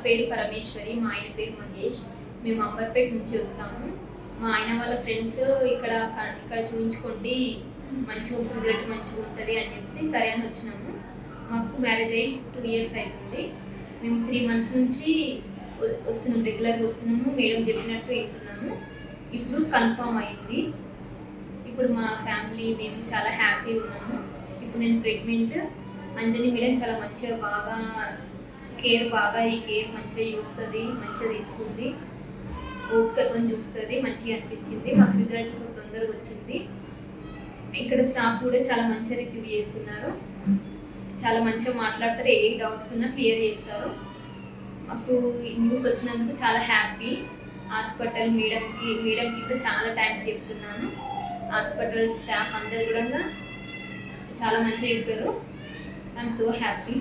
పేరు పరమేశ్వరి, మా ఆయన పేరు మహేష్. మేము అంబర్పేట నుంచి వస్తాము. మా ఆయన వాళ్ళ ఫ్రెండ్స్ ఇక్కడ ఇక్కడ చూపించుకోండి, మంచిగా రిజల్ట్ మంచిగా ఉంటుంది అని చెప్తే సరే అని వచ్చినాము. మాకు మ్యారేజ్ అయ్యి 2 years అవుతుంది. మేము 3 months నుంచి వస్తున్నాము, రెగ్యులర్గా వస్తున్నాము. మేడం చెప్పినట్టు వింటున్నాము. ఇప్పుడు కన్ఫర్మ్ అయింది. ఇప్పుడు మా ఫ్యామిలీ మేము చాలా హ్యాపీ ఉన్నాము. ఇప్పుడు నేను ప్రెగ్నెంట్. అంజని మేడం చాలా మంచిగా ఈ కేర్ మంచిగా చూస్తుంది, మంచిగా తీసుకుంది, ఓపికతో చూస్తుంది. మంచిగా అనిపించింది. మాకు రిజల్ట్ తొందరగా వచ్చింది. ఇక్కడ స్టాఫ్ కూడా చాలా మంచిగా రిసీవ్ చేస్తున్నారు, చాలా మంచిగా మాట్లాడతారు. ఏ డౌట్స్ ఉన్నా క్లియర్ చేస్తారు. మాకు న్యూస్ వచ్చినందుకు చాలా హ్యాపీ. హాస్పిటల్ మేడంకి కూడా చాలా థ్యాంక్స్ చెప్తున్నాను. హాస్పిటల్ స్టాఫ్ అందరు కూడా చాలా మంచిగా చేస్తారు. I'm so happy.